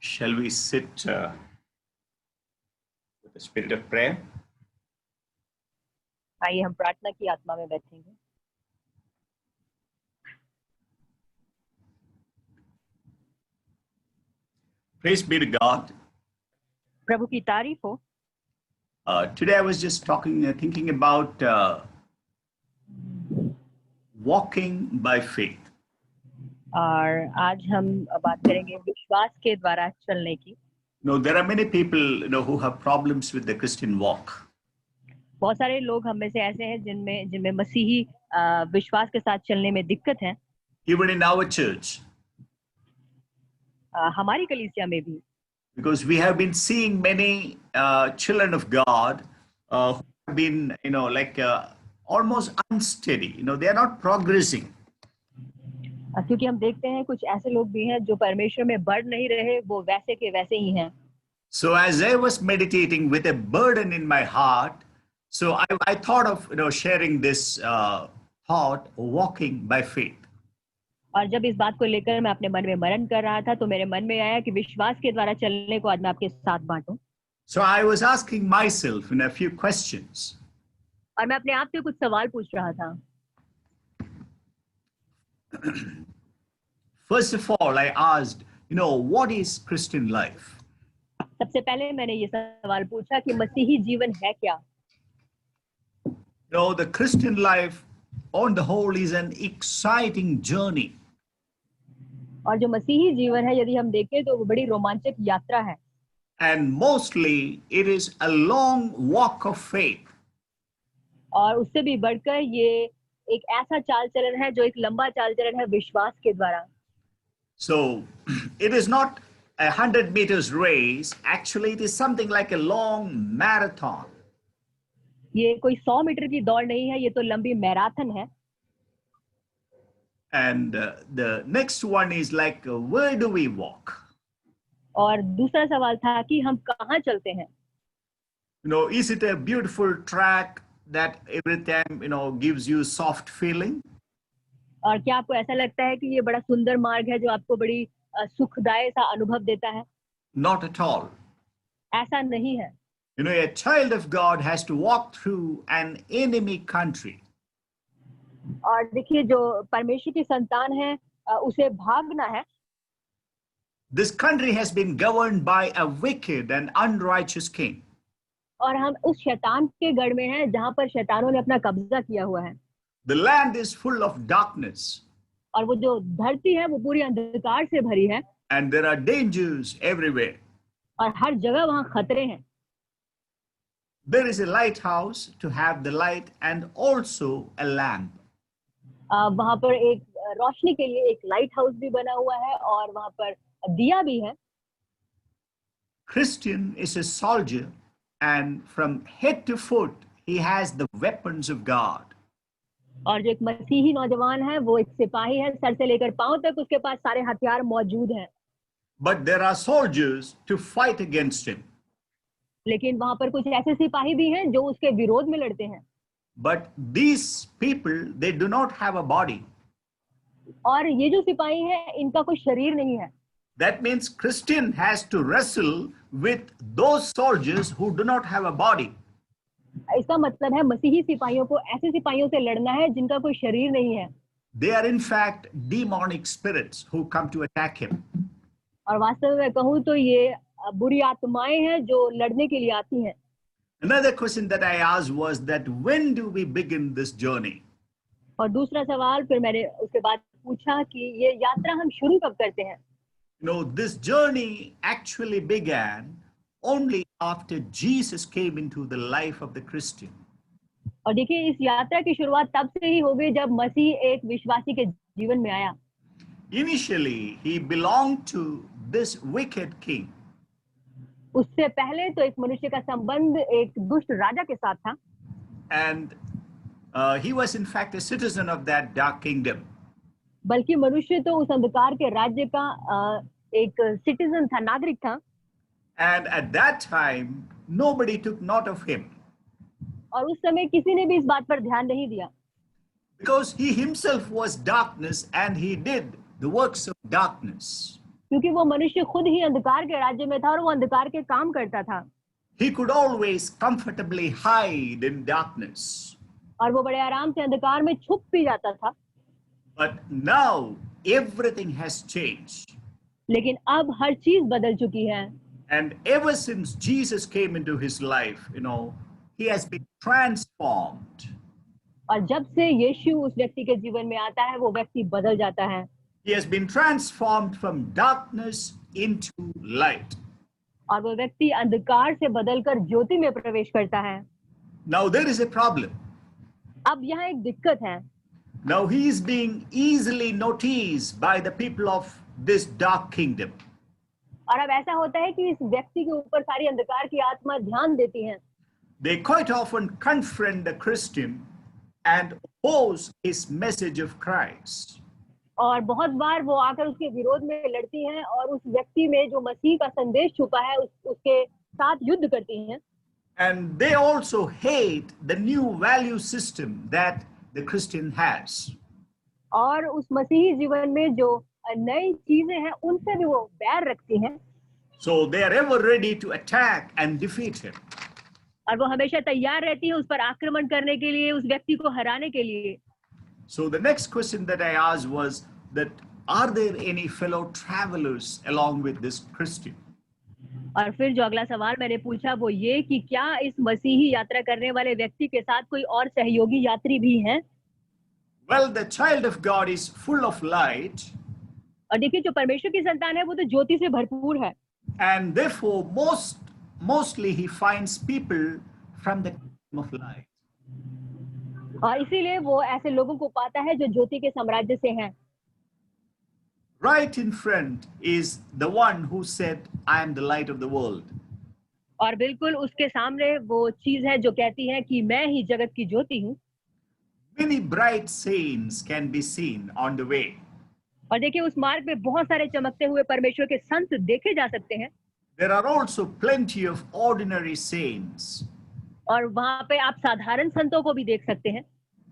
Shall we sit with the spirit of prayer? आइए हम प्रार्थना की आत्मा में बैठेंगे। Praise be to God. प्रभु की तारीफ हो। Today I was just thinking about walking by faith. और आज हम बात करेंगे विश्वास के द्वारा चलने की। There are many people who have problems with the Christian walk. बहुत सारे लोग हम में से ऐसे हैं जिनमें मसीही विश्वास के साथ चलने में दिक्कत है। Even in our church. हमारी कलीसिया में भी। Because we have been seeing many children of God who have been, almost unsteady. They are not progressing. क्योंकि हम देखते हैं कुछ ऐसे लोग भी हैं जो परमेश्वर में बढ़ नहीं रहे, वो वैसे के वैसे ही हैं। So as I was meditating with a burden in my heart, so I thought of sharing this thought, walking by faith. और जब इस बात को लेकर मैं अपने मन में मनन कर रहा था तो मेरे मन में आया कि विश्वास के द्वारा चलने को आज मैं आपके साथ बांटूं। So I was asking myself a few questions. और मैं अपने आप से कुछ सवाल पूछ रहा था। First of all, I asked, what is Christian life? सबसे पहले मैंने ये सवाल पूछा कि मसीही जीवन है क्या? The Christian life on the whole is an exciting journey. और जो मसीही जीवन है यदि हम देखें तो वो बड़ी रोमांचक यात्रा है। And mostly it is a long walk of faith. और उससे भी बढ़कर ये एक ऐसा चाल चलन है जो एक लंबा चाल चलन है विश्वास के द्वारा। So it is not 100 meters race. Actually, it is something like a long marathon. ये कोई 100 मीटर की दौड़ नहीं है, ये तो लंबी मैराथन है। And the next one is like, where do we walk? और दूसरा सवाल था कि हम कहाँ चलते हैं? Is it a beautiful track that every time, gives you soft feeling? और क्या आपको ऐसा लगता है कि ये बड़ा सुंदर मार्ग है जो आपको बड़ी सुखदायक सा अनुभव देता है? Not at all. ऐसा नहीं है। A child of God has to walk through an enemy country. और देखिए जो परमेश्वर की संतान है उसे भागना है। This country has been governed by a wicked and unrighteous king. और हम उस शैतान के गढ़ में हैं जहां पर शैतानों ने अपना कब्जा किया हुआ है। The land is full of darkness. और वो जो धरती है वो पूरी अंधकार से भरी है। And there are dangers everywhere. और हर जगह वहां खतरे हैं। There is a lighthouse to have the light and also a lamp. वहां पर एक रोशनी के लिए एक लाइट हाउस भी बना हुआ है और वहां पर दिया भी है। Christian is a soldier and from head to foot he has the weapons of God. और जो एक मसीही नौजवान है वो एक सिपाही है, सर से लेकर पांव तक उसके पास सारे हथियार मौजूद हैं। But there are soldiers to fight against him. लेकिन वहां पर कुछ ऐसे सिपाही भी हैं जो उसके विरोध में लड़ते हैं। But these people, they do not have a body. और ये जो सिपाही हैं इनका कोई शरीर नहीं है। That means Christian has to wrestle with those soldiers who do not have a body. इसका मतलब है मसीही सिपाहियों को ऐसे सिपाहियों से लड़ना है जिनका कोई शरीर नहीं है। They are in fact demonic spirits who come to attack him. और वास्तव में कहूँ तो ये बुरी आत्माएं हैं जो लड़ने के लिए आती हैं। Another question that I asked was that when do we begin this journey? और दूसरा सवाल फिर मैंने उसके बाद पूछा कि ये यात्रा हम शुरू कब करते हैं? This journey actually began only after Jesus came into the life of the Christian. और देखिए इस यात्रा की शुरुआत तब से ही हो गई जब मसीह एक विश्वासी के जीवन में आया। Initially, he belonged to this wicked king. उससे पहले तो एक मनुष्य का संबंध एक दुष्ट राजा के साथ था। And he was in fact a citizen of that dark kingdom. बल्कि मनुष्य तो उस अंधकार के राज्य का एक सिटीजन था, नागरिक था। And at that time, nobody took note of him. और उस समय किसी ने भी इस बात पर ध्यान नहीं दिया। Because he himself was darkness and he did the works of darkness. क्योंकि वो मनुष्य खुद ही अंधकार के राज्य में था और वो अंधकार के काम करता था He could always comfortably hide in darkness. और वो बड़े आराम से अंधकार में छुप भी जाता था। But now everything has changed. लेकिन अब हर चीज बदल चुकी है And ever since Jesus came into his life, he has been transformed. और जब से यीशु उस व्यक्ति के जीवन में आता है वो व्यक्ति बदल जाता है He has been transformed from darkness into light. और वो व्यक्ति अंधकार से बदलकर ज्योति में प्रवेश करता है। Now there is a problem. अब यहाँ एक दिक्कत है। Now he is being easily noticed by the people of this dark kingdom. और अब ऐसा होता है कि इस व्यक्ति के ऊपर सारी अंधकार की आत्मा ध्यान देती हैं। They quite often confront the Christian and oppose his message of Christ. और बहुत बार वो आकर उसके विरोध में लड़ती हैं और उस व्यक्ति में जो मसीह का संदेश छुपा है उसके साथ युद्ध करती हैं। And they also hate the new value system that the Christian has. और उस मसीही जीवन में जो नई चीजें हैं उनसे भी वो बैर रखती हैं। So they are ever ready to attack and defeat him. और वो हमेशा तैयार रहती है उस पर आक्रमण करने के लिए, उस व्यक्ति को हराने के लिए। So the next question that I asked was that are there any fellow travelers along with this Christian? और फिर जो अगला सवाल मैंने पूछा वो ये कि क्या इस मसीही यात्रा करने वाले व्यक्ति के साथ कोई और सहयोगी यात्री भी हैं? Well, the child of God is full of light, और देखिए जो परमेश्वर की संतान है वो तो ज्योति से भरपूर है and therefore mostly he finds people from the kingdom of light. और इसीलिए वो ऐसे लोगों को पाता है जो ज्योति के साम्राज्य से हैं। Right in front is the one who said, I am the light of the world. और बिल्कुल उसके सामने वो चीज है जो कहती है कि मैं ही जगत की ज्योति हूँ। Many bright saints can be seen on the way. और देखिए उस मार्ग में बहुत सारे चमकते हुए परमेश्वर के संत देखे जा सकते हैं। There are also plenty of ordinary saints. और वहां पे आप साधारण संतों को भी देख सकते हैं।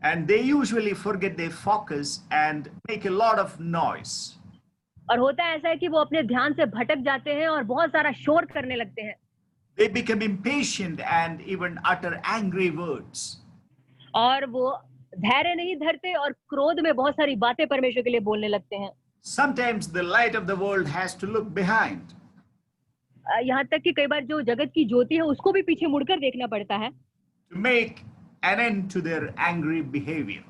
And they usually forget their focus and make a lot of noise. और होता है ऐसा है कि वो अपने ध्यान से भटक जाते हैं और बहुत सारा शोर करने लगते हैं। They become impatient and even utter angry words. और वो धैर्य नहीं धरते और क्रोध में बहुत सारी बातें परमेश्वर के लिए बोलने लगते हैं। Sometimes the light of the world has to look behind. यहाँ तक कि कई बार जो जगत की ज्योति है उसको भी पीछे मुड़कर देखना पड़ता है To make an end to their angry behavior.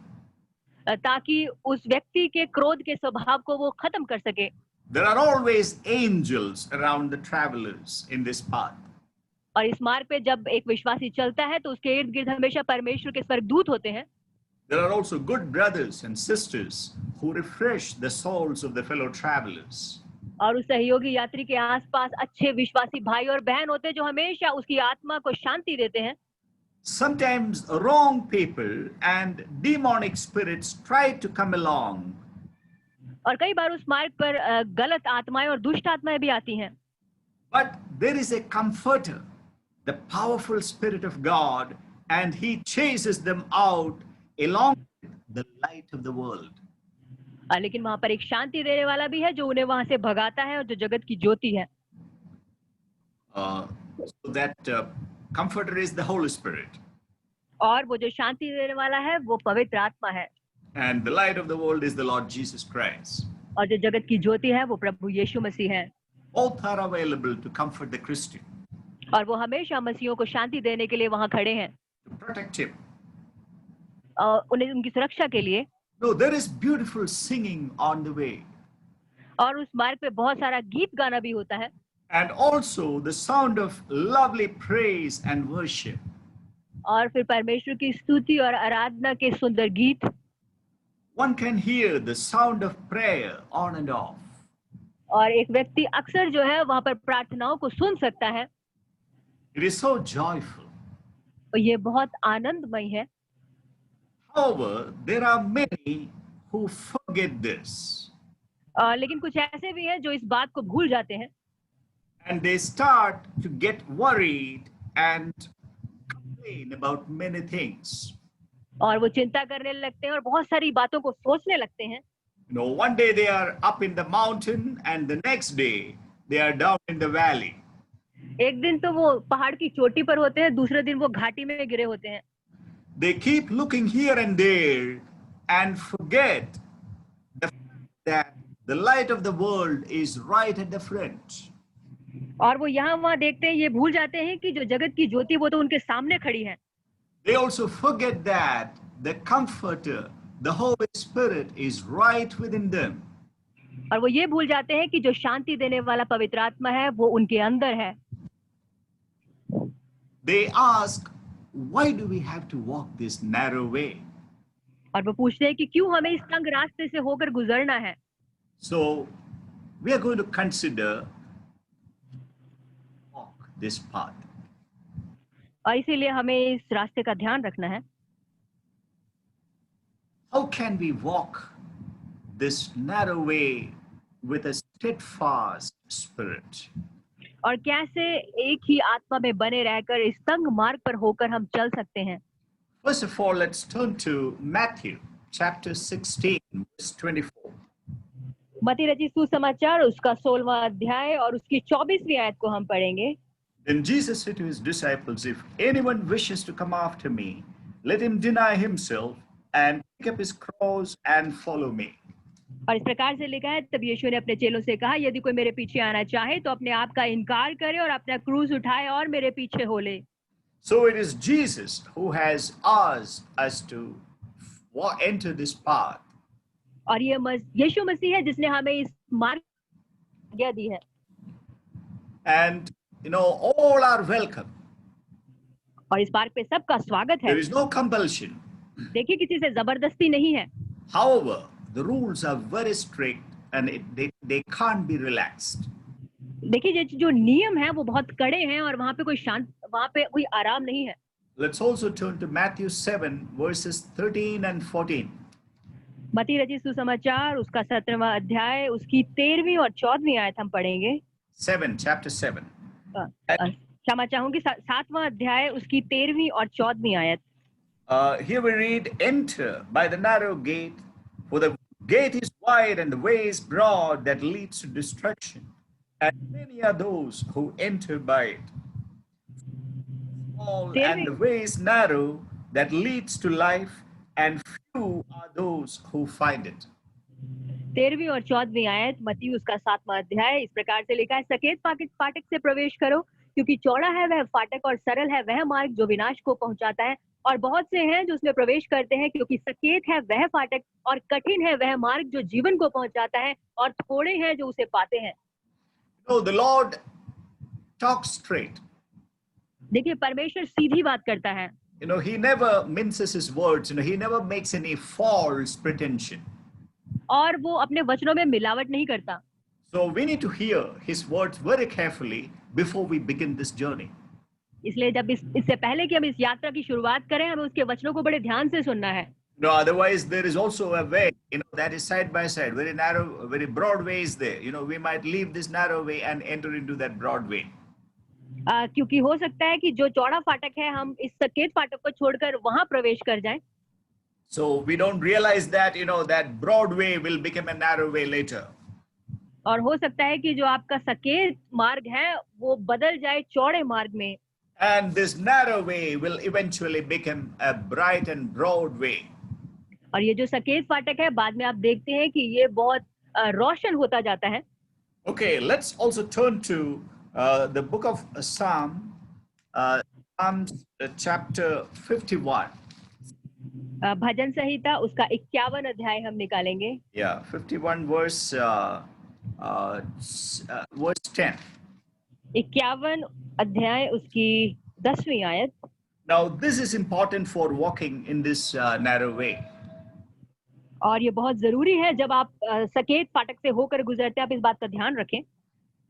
ताकि उस व्यक्ति के क्रोध के स्वभाव को वो खत्म कर सके। There are always angels around the travelers in this path. और इस मार्ग पे जब एक विश्वासी चलता है तो उसके इर्द गिर्द हमेशा परमेश्वर के स्वर्गदूत होते हैं। There are also good brothers and sisters who refresh the souls of the fellow travelers. और उस सहयोगी यात्री के आसपास अच्छे विश्वासी भाई और बहन होते हैं जो हमेशा उसकी आत्मा को शांति देते हैं। Sometimes wrong people and demonic spirits try to come along. और कई बार उस मार्ग पर गलत आत्माएं और दुष्ट आत्माएं भी आती हैं। But there is a comforter, the powerful Spirit of God, and He chases them out along with the light of the world. लेकिन वहां पर एक शांति देने वाला भी है जो उन्हें वहां से भगाता है और जो जगत की ज्योति है। So that comforter is the Holy Spirit. और वो जो शांति देने वाला है वो पवित्र आत्मा है। And the light of the world is the Lord Jesus Christ. और जो जगत की ज्योति है वो प्रभु यीशु मसीह है। Both are available to comfort the Christian, और वो हमेशा मसीहों को शांति देने के लिए वहां खड़े हैं to protect him. और उन्हें उनकी सुरक्षा के लिए। No, there is beautiful singing on the way. और उस मार्ग पे बहुत सारा गीत गाना भी होता है। And also the sound of lovely praise and worship. और फिर परमेश्वर की स्तुति और आराधना के सुंदर गीत। One can hear the sound of prayer on and off. और एक व्यक्ति अक्सर जो है वहां पर प्रार्थनाओं को सुन सकता है। It is so joyful. और ये बहुत आनंदमय है। However, there are many who forget this. लेकिन कुछ ऐसे भी हैं जो इस बात को भूल जाते हैं। And they start to get worried and complain about many things. और वो चिंता करने लगते हैं और बहुत सारी बातों को सोचने लगते हैं। One day they are up in the mountain, and the next day they are down in the valley. एक दिन तो वो पहाड़ की चोटी पर होते हैं, दूसरे दिन वो घाटी में गिरे होते हैं. They keep looking here and there and forget the fact that the light of the world is right at the front. और वो यहाँ वहाँ देखते हैं, ये भूल जाते हैं कि जो जगत की ज्योति वो तो उनके सामने खड़ी है. They also forget that the Comforter, the Holy Spirit, is right within them. और वो ये भूल जाते हैं कि जो शांति देने वाला पवित्र आत्मा है वो उनके अंदर है. They ask, why do we have to walk this narrow way? और वो पूछते हैं कि क्यों हमें इस तंग रास्ते से होकर गुजरना है. So we are going to consider walk this path. और इसीलिए हमें इस रास्ते का ध्यान रखना है. How can we walk this narrow way with a steadfast spirit? और कैसे एक ही आत्मा में बने रहकर इस तंग मार्ग पर होकर हम चल सकते हैं. First of all, let's turn to Matthew chapter 16, verse 24. मत्ती रचित सुसमाचार उसका 16वां अध्याय और उसकी 24वीं आयत को हम पढ़ेंगे. Then Jesus said to his disciples, if anyone wishes to come after me, let him deny himself and pick up his cross and follow me. और इस प्रकार से लिखा है, तब यीशु ने अपने चेलों से कहा, यदि कोई मेरे पीछे आना चाहे तो अपने आप का इनकार करे और अपना क्रूस उठाए और मेरे पीछे हो ले. So it is Jesus who has asked us to enter this path. और ये यीशु मसीह है जिसने हमें इस मार्ग की आज्ञा दी है. And all are welcome. और इस मार्ग पे सबका स्वागत है. There is no compulsion. देखिए, किसी से जबरदस्ती नहीं है. However, the rules are very strict and they can't be relaxed. देखिए, जो नियम है वो बहुत कड़े हैं और वहाँ पे कोई आराम नहीं है. Let's also turn to Matthew 7 verses 13 and 14. मत्ती रचित सुसमाचार उसका 17वां अध्याय उसकी 13वीं और 14वीं आयत हम पढ़ेंगे. 7, chapter 7. क्षमा चाहूंगी, 7वां अध्याय उसकी 13वीं और 14वीं आयत. Here we read, enter by the narrow gate, for the gate is wide and the way is broad that leads to destruction, and many are those who enter by it. Small and the way is narrow that leads to life, and few are those who find it. 13वीं और 14वीं आयत मत्ती उसका 7वां अध्याय इस प्रकार से लिखा है, सकेत फाटक से प्रवेश करो, क्योंकि चौड़ा है वह फाटक और सरल है वह मार्ग जो विनाश को पहुंचाता है, और बहुत से हैं जो उसमें प्रवेश करते हैं, क्योंकि सकेत है वह फाटक और कठिन है वह मार्ग जो जीवन को पहुंचाता है, और थोड़े हैं जो उसे पाते हैं. The Lord talks straight. देखिए, परमेश्वर सीधी बात करता है. He never minces his words. He never makes any false pretension. और वो अपने वचनों में मिलावट नहीं करता. So we need to hear his words very carefully before we begin this journey. इसलिए जब इससे पहले कि हम इस यात्रा की शुरुआत करें, हमें उसके वचनों को बड़े ध्यान से सुनना है. Otherwise there is also a way, that is side by side, very narrow, very broad way is there. We might leave this narrow way and enter into that broad way. क्योंकि हो सकता है कि जो चौड़ा फाटक है हम इस सकेत फाटक को छोड़कर वहां प्रवेश कर जाएं. So we don't realize that that broad way will become a narrow way later. और हो सकता है कि जो आपका सकेत मार्ग है वो बदल जाए चौड़े मार्ग में. And this narrow way will eventually become a bright and broad way. और ये जो सकेत फाटक है बाद में आप देखते हैं कि ये बहुत रोशन होता जाता है. Okay, let's also turn to the book of Psalms chapter 51. भजन संहिता उसका 51 अध्याय हम निकालेंगे. Yeah, 51 verse 10. 51 अध्याय उसकी 10वीं आयत. Now this is important for walking in this narrow way. और ये बहुत जरूरी है जब आप सकेत फाटक से होकर गुजरते हैं, आप इस बात का ध्यान रखें.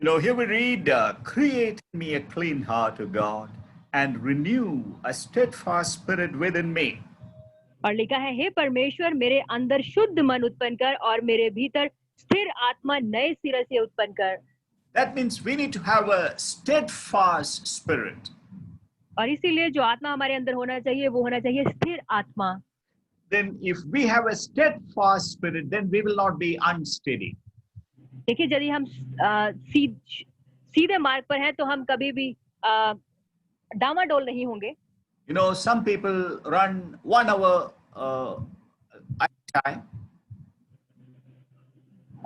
Here we read, create in me a clean heart, O God, and renew a steadfast spirit within me. और लिखा है, हे परमेश्वर मेरे अंदर शुद्ध मन उत्पन्न कर और मेरे भीतर स्थिर आत्मा नए सिरे से उत्पन्न कर. That means we need to have a steadfast spirit. और इसीलिए जो आत्मा हमारे अंदर होना चाहिए वो होना चाहिए स्थिर आत्मा. then if we have a steadfast spirit, then we will not be unsteady. देखिए यदि हम सीधे मार्ग पर हैं तो हम कभी भी डामाडोल नहीं होंगे। You know, some people run 1 hour at a time.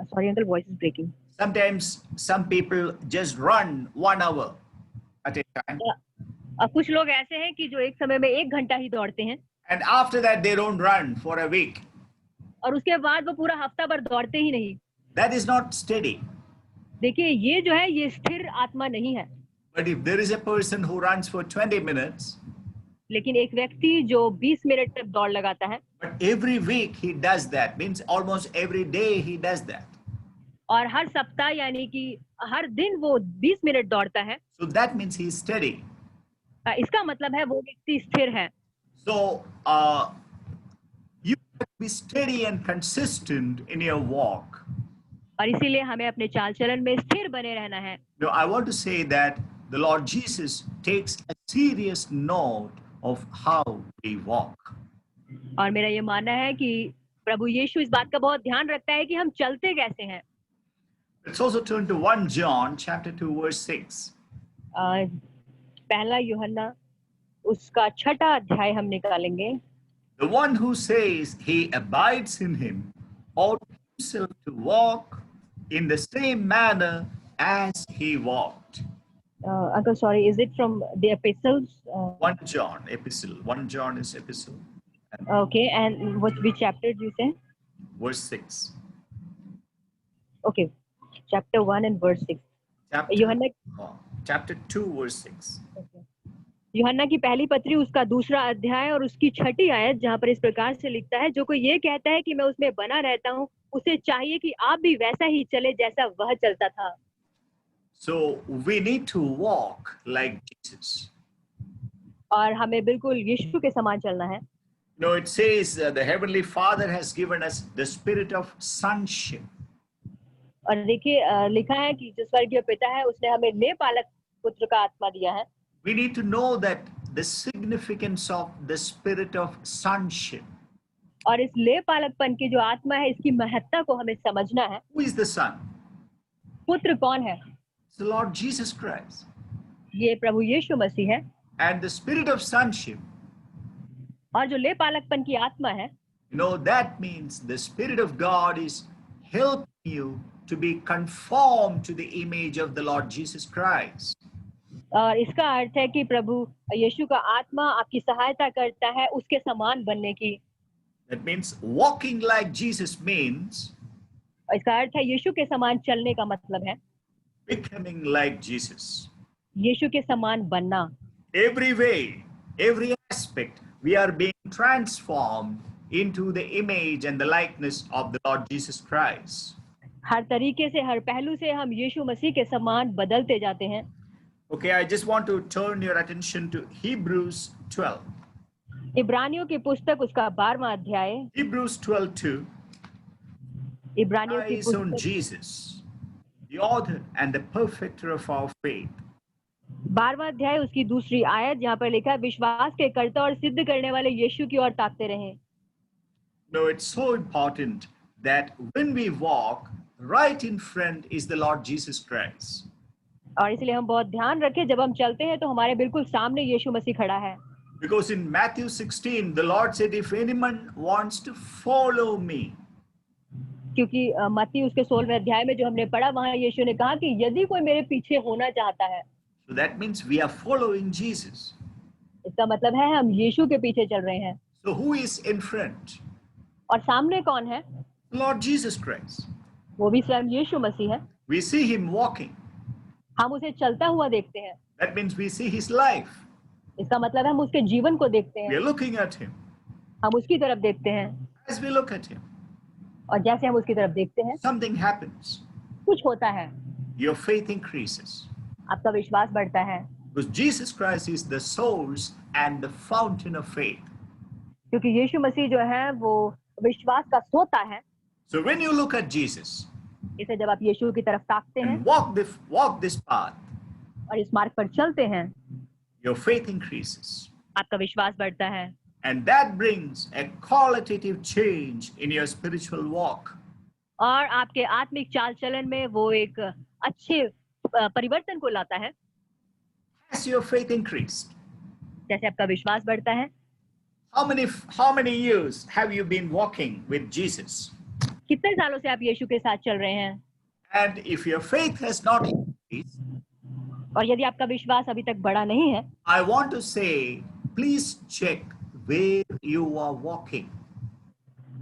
Sorry uncle, voice is breaking. Sometimes some people just run 1 hour at a time. कुछ लोग ऐसे हैं कि जो एक समय में 1 घंटा ही दौड़ते हैं And after that, they don't run for a week. और उसके बाद वो पूरा हफ्ता भर दौड़ते ही नहीं। That is not steady. देखिए ये जो है ये स्थिर आत्मा नहीं है। But if there is a person who runs for 20 minutes, लेकिन एक व्यक्ति जो 20 मिनट तक दौड़ लगाता है but every week he does that, means almost every day he does that. और हर सप्ताह यानी कि हर दिन वो 20 मिनट दौड़ता है, So that means he is steady. इसका मतलब है वो व्यक्ति स्थिर है। So you have to be steady and consistent in your walk. और इसीलिए हमें अपने चाल चलन में स्थिर बने रहना है। Now, I want to say that the Lord Jesus takes a serious note of how we walk. और मेरा ये मानना है कि प्रभु यीशु इस बात का बहुत ध्यान रखता है कि हम चलते कैसे हैं। Let's also turn to 1 John chapter 2 verse 6. पहला यूहन्ना उसका 6वां अध्याय हम निकालेंगे। The one who says he abides in him ought himself to walk in the same manner as he walked. Uncle, sorry, is it from the epistles? 1 John epistle. 1 John is epistle. Okay, and which chapter do you say? Verse 6. Okay, chapter 1 and verse 6. Chapter 2 verse 6. Okay. यूहन्ना की पहली पत्री उसका 2वां अध्याय और उसकी 6ठी आयत, जहाँ पर इस प्रकार से लिखता है, जो कोई ये कहता है कि मैं उसमें बना रहता हूँ, उसे चाहिए कि आप भी वैसा ही चले जैसा वह चलता था। So we need to walk like Jesus. और हमें बिल्कुल यीशु के समान चलना है। No, it says the Heavenly Father has given us the spirit of sonship. और देखिए लिखा है कि जो स्वर्गीय पिता है उसने हमें ले पालक पुत्र का आत्मा दिया है। We need to know that the significance of the spirit of sonship. और इस ले पालकपन की जो आत्मा है इसकी महत्ता को हमें समझना है। Who is the son? पुत्र कौन है? It's the Lord Jesus Christ. ये प्रभु यीशु मसीह है। And the spirit of sonship, और जो ले पालकपन की आत्मा है, you know, that means the spirit of God is helping you to be conformed to the image of the Lord Jesus Christ. और इसका अर्थ है कि प्रभु यीशु का आत्मा आपकी सहायता करता है उसके समान बनने की। That means walking like Jesus means और इसका अर्थ है यीशु के समान चलने का मतलब है becoming like Jesus. यीशु के समान बनना। Every way, every aspect, we are being transformed into the image and the likeness of the Lord Jesus Christ. हर तरीके से, हर पहलू से हम यीशु मसीह के समान बदलते जाते हैं। Okay, I just want to turn your attention to Hebrews 12. इब्रानियों की पुस्तक उसका 12वां अध्याय। Hebrews 12:2. इब्रानियों की Eyes on पुस्तक Jesus, the author and the perfecter of our faith. 12वां अध्याय उसकी 2री आयत, जहाँ पर लिखा है, विश्वास के कर्ता और सिद्ध करने वाले यीशु की ओर ताकते रहें। No, it's so important that when we walk, right in front is the Lord Jesus Christ. और इसलिए हम बहुत ध्यान रखें, जब हम चलते हैं तो हमारे बिल्कुल सामने यीशु मसीह खड़ा है। Because in Matthew 16, the Lord said, if anyone wants to follow me, क्योंकि मत्ती उसके 16वें अध्याय में जो हमने पढ़ा, वहां यीशु ने कहा कि यदि कोई मेरे पीछे होना चाहता है, so that means we are following Jesus. इसका मतलब है हम यीशु के पीछे चल रहे हैं। So who is in front? और सामने कौन है? Lord Jesus Christ. वो भी स्वयं यीशु मसीह है। We see him walking. हम उसे चलता हुआ देखते हैं। That means we see his life. इसका मतलब है हम उसके जीवन को देखते We हैं। are looking at him. हम उसकी तरफ देखते हैं। As we look at him, और जैसे हम उसकी तरफ देखते हैं, something happens. कुछ होता है। Your faith increases. आपका विश्वास बढ़ता है। Because Jesus Christ is the source and the fountain of faith. क्योंकि यीशु मसीह जो है वो विश्वास का सोता है। So when you look at Jesus इसे जब आप यीशु की तरफ ताकते हैं and walk this path, और इस मार्ग पर चलते हैं, your faith increases. आपका विश्वास बढ़ता है। And that brings a qualitative change in your spiritual walk. और आपके आत्मिक चाल चलन में वो एक अच्छे परिवर्तन को लाता है। Has your faith increased? जैसे आपका विश्वास बढ़ता है। How many years have you been walking with Jesus? कितने सालों से आप यीशु के साथ चल रहे हैं? And if your faith has not increased, और यदि आपका विश्वास अभी तक बढ़ा नहीं है, I want to say, please check where you are walking.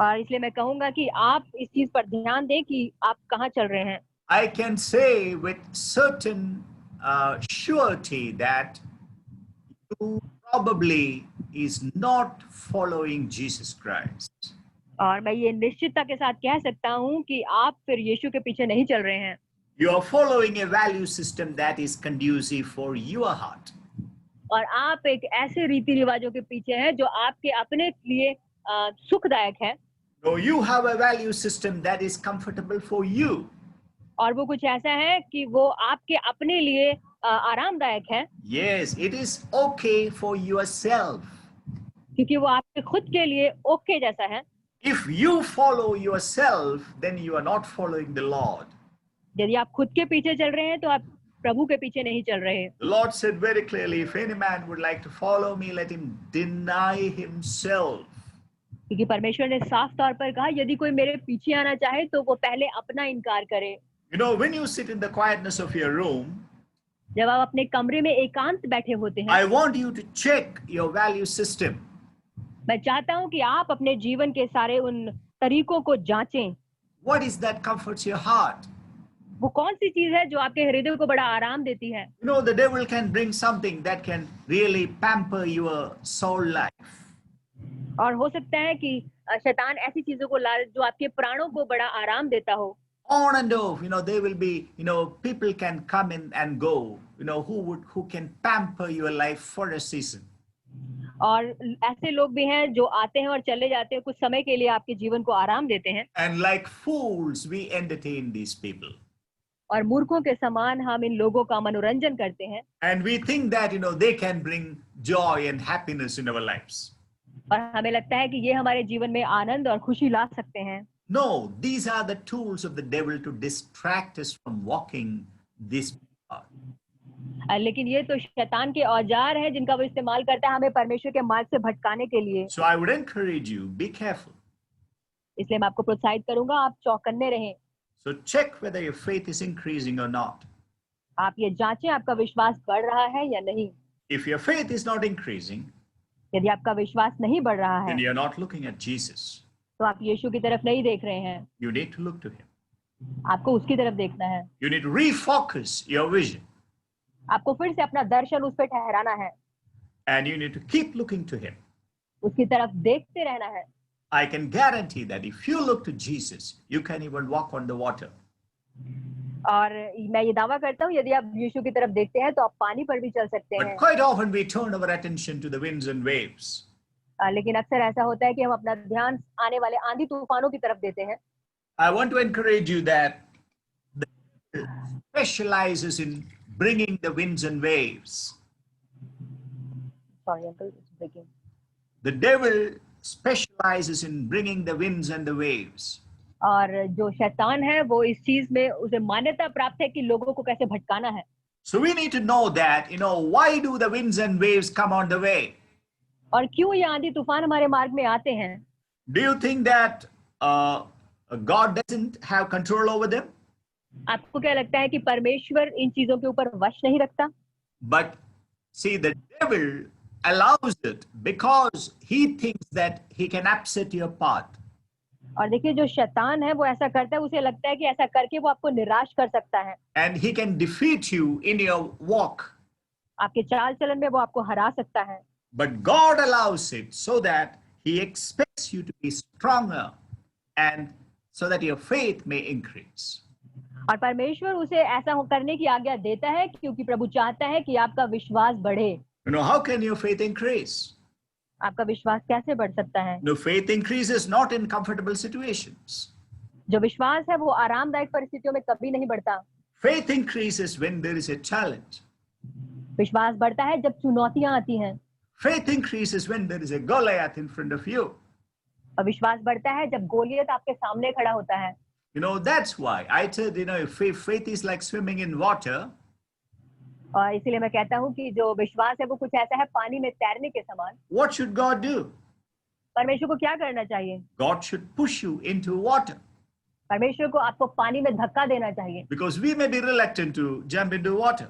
और इसलिए मैं कहूंगा कि आप इस चीज पर ध्यान दें कि आप कहाँ चल रहे हैं। I can say with certain surety that you probably is not following Jesus Christ. और मैं ये निश्चितता के साथ कह सकता हूँ कि आप फिर यीशु के पीछे नहीं चल रहे हैं। You are following a value system that is conducive for your heart. और आप एक ऐसे रीति रिवाजों के पीछे हैं जो आपके अपने लिए सुखदायक है। No, you have a value system that is comfortable for you. और वो कुछ ऐसा है कि वो आपके अपने लिए आरामदायक है। Yes, it is okay for yourself. क्योंकि वो आपके खुद के लिए ओके जैसा है। If you follow yourself, then you are not following the Lord. यदि आप खुद के पीछे चल रहे हैं तो आप प्रभु के पीछे नहीं चल रहे। The Lord said very clearly, if any man would like to follow me, let him deny himself. क्योंकि परमेश्वर ने साफ तौर पर कहा, यदि कोई मेरे पीछे आना चाहे तो वो पहले अपना इनकार करे। You know, when you sit in the quietness of your room, जब आप अपने कमरे में एकांत बैठे होते हैं, I want you to check your value system. मैं चाहता हूं कि आप अपने जीवन के सारे उन तरीकों को जांचें। What is that comforts your heart? वो कौन सी चीज है जो आपके हृदय को बड़ा आराम देती है? You know, the devil can bring something that can really pamper your soul life. और हो सकता है कि शैतान ऐसी चीजों को ला जो आपके प्राणों को बड़ा आराम देता हो। On and off, you know, there will be, you know, people can come in and go, you know, who can pamper your life for a season. और ऐसे लोग भी हैं जो आते हैं और चले जाते हैं, कुछ समय के लिए आपके जीवन को आराम देते हैं। And like fools, we entertain these people. और मूर्खों के समान हम इन लोगों का मनोरंजन करते हैं। And we think that, you know, they can bring joy and happiness in our lives. और हमें लगता है कि ये हमारे जीवन में आनंद और खुशी ला सकते हैं। No, these are the tools of the devil to distract us from walking this path. लेकिन ये तो शैतान के औजार हैं जिनका वो इस्तेमाल करता है हमें परमेश्वर के मार्ग से भटकाने के लिए। So I would encourage you, be careful. इसलिए मैं आपको प्रोत्साहित करूंगा, आप चौकन्ने रहें। So check whether your faith is increasing or not. आप ये जांचें आपका विश्वास बढ़ रहा है या नहीं। If your faith is not increasing, यदि आपका विश्वास नहीं बढ़ रहा है then you're not looking at Jesus. तो आप यीशु की तरफ नहीं देख रहे हैं, You need to look to him. आपको उसकी तरफ देखना है। You need to refocus your vision. आपको फिर से अपना दर्शन उस पर ठहराना है, And you need to keep looking to him. उसकी तरफ देखते रहना है। I can guarantee that if you look to Jesus, you can even walk on the water. और मैं ये दावा करता हूँ यदि आप यीशु की तरफ देखते हैं तो आप पानी पर भी चल सकते हैं। But quite often we turn our attention to the winds and waves. लेकिन अक्सर ऐसा होता है कि हम अपना ध्यान आने वाले आंधी तूफानों की तरफ देते हैं। I want to encourage you that the devil specializes in bringing the winds and waves. Sorry, uncle, it's breaking. The devil specializes in bringing the winds and the waves. और जो शैतान है वो इस चीज में उसे मान्यता प्राप्त है कि लोगों को कैसे भटकाना है। So we need to know that, you know, why do the winds and waves come on the way? और क्यों ये आंधी तूफान हमारे मार्ग में आते हैं? Do you think that God doesn't have control over them? आपको क्या लगता है कि परमेश्वर इन चीजों के ऊपर वश नहीं रखता? But see, the devil allows it because he thinks that he can upset your path. और देखिए जो शैतान है वो ऐसा करता है, उसे लगता है कि ऐसा करके वो आपको निराश कर सकता है। And he can defeat you in your walk. आपके चाल चलन में वो आपको हरा सकता है। But God allows it so that he expects you to be stronger and so that your faith may increase. और परमेश्वर उसे ऐसा करने की आज्ञा देता है क्योंकि प्रभु चाहता है कि आपका विश्वास बढ़े। You know, how can your faith increase? आपका विश्वास कैसे बढ़ सकता है? No, faith increases not in comfortable situations. जो विश्वास है वो आरामदायक परिस्थितियों में कभी नहीं बढ़ता। Faith increases when there is a challenge. विश्वास बढ़ता है जब चुनौतियां आती हैं। Faith increases when there is a Goliath in front of you. और विश्वास बढ़ता है जब गोलियत आपके सामने खड़ा होता है। You know, that's why I said, if faith is like swimming in water, और इसीलिए मैं कहता हूँ कि जो विश्वास है वो कुछ ऐसा है पानी में तैरने के समान। what should God do? परमेश्वर को क्या करना चाहिए? God should push you into water. परमेश्वर को आपको पानी में धक्का देना चाहिए। Because we may be reluctant to jump into water.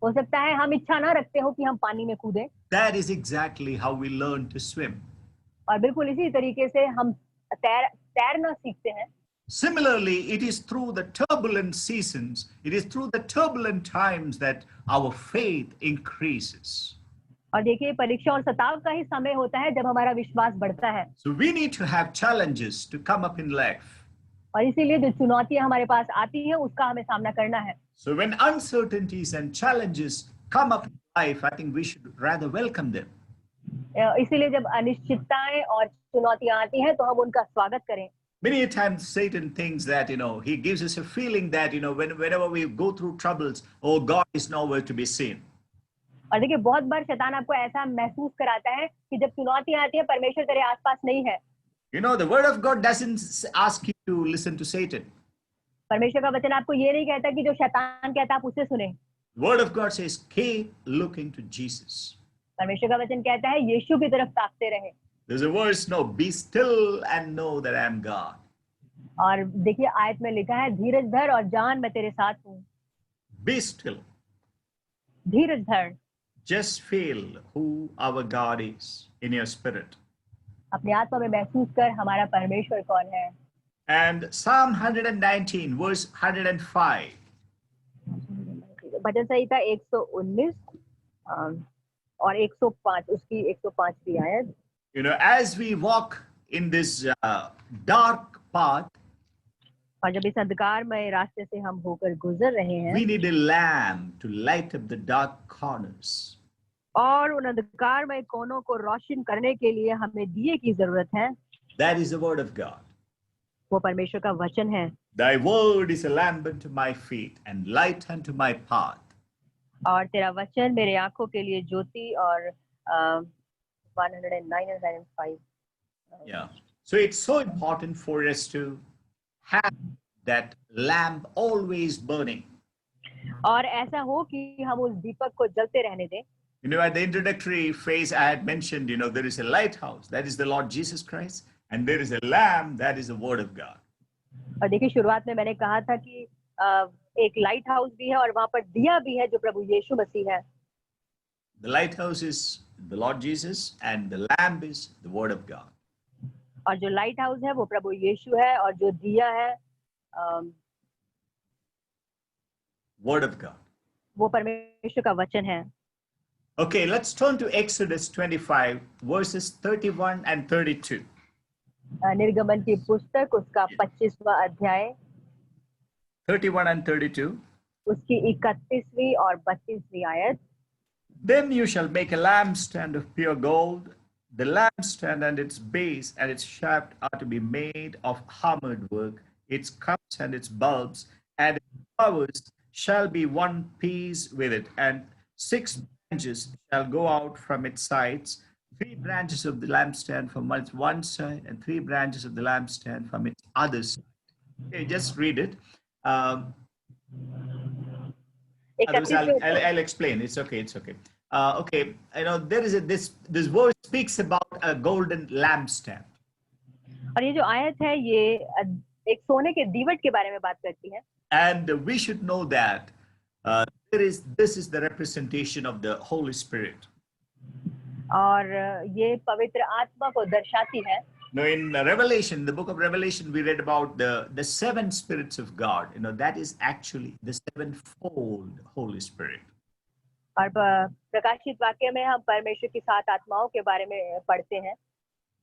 हो सकता है हम इच्छा ना रखते हो कि हम पानी में कूदें। That is exactly how we learn to swim. और बिल्कुल इसी तरीके से हम तैरना सीखते हैं। Similarly, it is through the turbulent seasons, it is through the turbulent times that our faith increases. और देखिए परीक्षा और सताव का ही समय होता है जब हमारा विश्वास बढ़ता है। So we need to have challenges to come up in life. और इसीलिए जो चुनौतियां हमारे पास आती हैं उसका हमें सामना करना है। So when uncertainties and challenges come up in life, I think we should rather welcome them. इसीलिए जब अनिश्चितताएं और चुनौतियां आती हैं तो हम उनका स्वागत करें। Many a times Satan thinks that, he gives us a feeling that, whenever we go through troubles, oh, God is nowhere to be seen. और देखिए बहुत बार शैतान आपको ऐसा महसूस कराता है कि जब चुनौतियां आती हैं परमेश्वर तेरे आसपास नहीं है। The word of God doesn't ask you to listen to Satan. परमेश्वर का वचन आपको ये नहीं कहता कि जो शैतान कहता है आप उसे सुने। Word of God says, keep looking to Jesus. परमेश्वर का वचन कहता है यीशु की तरफ ताकते रहे। There's a verse, no, be still and know that I am God. और देखिए आयत में लिखा है धीरज धर और जान मैं तेरे साथ हूँ। Be still. धीरज धर। Just feel who our God is in your spirit. अपने आत्मा में महसूस कर हमारा परमेश्वर कौन है। And Psalm 119 verse 105. भजन संहिता 119 और 105 उसकी 105वीं आयत। As we walk in this dark path, और जब इस अंधकारमय रास्ते से हम होकर गुजर रहे हैं, we need a lamp to light up the dark corners. और उन अंधकारमय कोनों को रोशन करने के लिए हमें दिए की जरूरत है। That is the word of God. वो परमेश्वर का वचन है। Thy word is a lamp unto my feet and light unto my path. और तेरा वचन मेरे आंखों के लिए ज्योति और 109 and 105. Yeah. So it's so important for us to have that lamp always burning. और ऐसा हो कि हम उस दीपक को जलते रहने दें। At the introductory phase, I had mentioned, there is a lighthouse, that is the Lord Jesus Christ, and there is a lamp, that is the Word of God. और देखिए शुरुआत में मैंने कहा था कि एक लाइट हाउस भी है और वहां पर दिया भी है जो प्रभु यीशु मसीह है। The lighthouse is the Lord Jesus, and the lamp is the Word of God. और जो लाइट हाउस है वो प्रभु यीशु है और जो दिया है Word of God. वो परमेश्वर का वचन है। Okay, let's turn to Exodus 25 verses 31 and 32. निर्गमन की पुस्तक उसका 25वां अध्याय 31 and 32. उसकी 31वीं और 32वीं आयत। Then you shall make a lampstand of pure gold. The lampstand and its base and its shaft are to be made of hammered work. Its cups and its bulbs and its flowers shall be one piece with it, and 6 branches shall go out from its sides, 3 branches of the lampstand from its one side, and 3 branches of the lampstand from its other side. Okay, just read it. Otherwise I'll explain. It's okay. It's okay. Okay, there is this verse speaks about a golden lampstand. और ये जो आयत है ये एक सोने के दीवट के बारे में बात करती है। And we should know that this is the representation of the Holy Spirit. और ये पवित्र आत्मा को दर्शाती है। Now in Revelation, the book of Revelation, we read about the 7 spirits of God. That is actually the 7-fold Holy Spirit. और प्रकाशित वाक्य में हम परमेश्वर की 7 आत्माओं के बारे में पढ़ते हैं।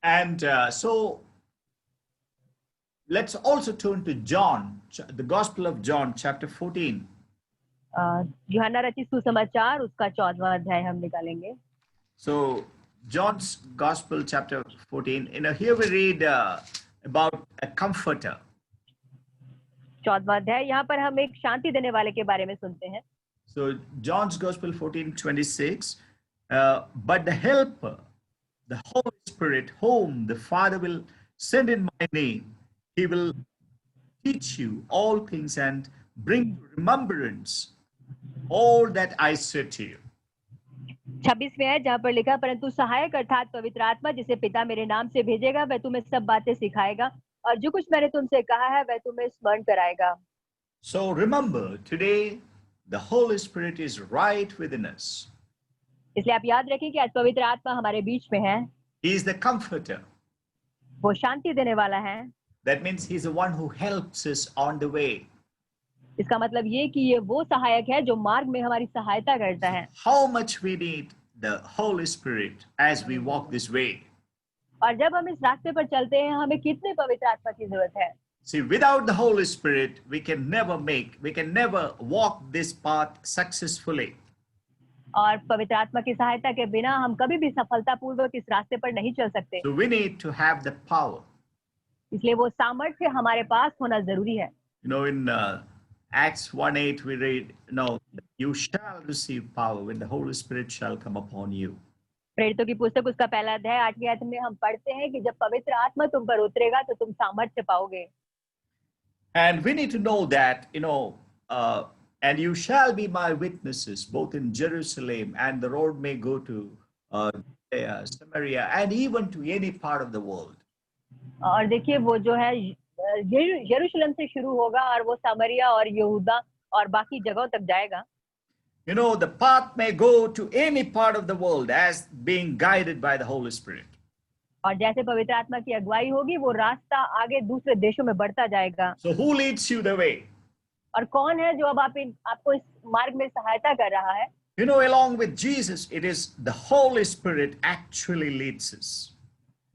And so let's also turn to John, the Gospel of John, chapter 14. यूहन्ना रचित सुसमाचार उसका 14वां अध्याय हम निकालेंगे। So John's Gospel, chapter 14. Here we read about a comforter. 14वां अध्याय यहाँ पर हम एक शांति देने वाले के बारे में सुनते हैं। So John's Gospel 14:26. But the Helper, the Holy Spirit, whom the Father will send in my name, he will teach you all things and bring to remembrance all that I said to you. 26वें है जहाँ पर लिखा, परंतु सहायक अर्थात पवित्र आत्मा जिसे पिता मेरे नाम से भेजेगा वह तुम्हें सब बातें सिखाएगा और जो कुछ मैंने तुमसे कहा है वह तुम्हें स्मरण कराएगा। So remember, today the Holy Spirit is right within us. इसलिए आप याद रखें कि आज पवित्र आत्मा हमारे बीच में है। He is the comforter. वो शांति देने वाला है। That means he's the one who helps us on the way. इसका मतलब ये कि ये वो सहायक है जो मार्ग में हमारी सहायता करता है। How much we need the Holy Spirit as we walk this way. और जब हम इस रास्ते पर चलते हैं हमें कितने पवित्र आत्मा की जरूरत है। See, without the Holy Spirit, we can never walk this path successfully. और पवित्र आत्मा की सहायता के बिना हम कभी भी सफलतापूर्वक इस रास्ते पर नहीं चल सकते। So we need to have the power. इसलिए वो सामर्थ्य हमारे पास होना जरूरी है। You know, in Acts 1:8 we read, you shall receive power when the Holy Spirit shall come upon you. प्रेरितों की पुस्तक उसका पहला अध्याय 8वें आयत में हम पढ़ते हैं कि जब पवित्र आत्मा तुम पर उतरेगा तो तुम सामर्थ्य पाओगे। And we need to know that, and you shall be my witnesses both in Jerusalem, and the road may go to Samaria and even to any part of the world. और देखिए वो जो है यरूशलेम से शुरू होगा और वो सामरिया और यहूदा और बाकी जगहों तक जाएगा। The path may go to any part of the world as being guided by the Holy Spirit. और जैसे पवित्र आत्मा की अगुवाई होगी वो रास्ता आगे दूसरे देशों में बढ़ता जाएगा। So who leads you the way? और कौन है जो अब आपको इस मार्ग में सहायता कर रहा है? Along with Jesus, it is the Holy Spirit actually leads us.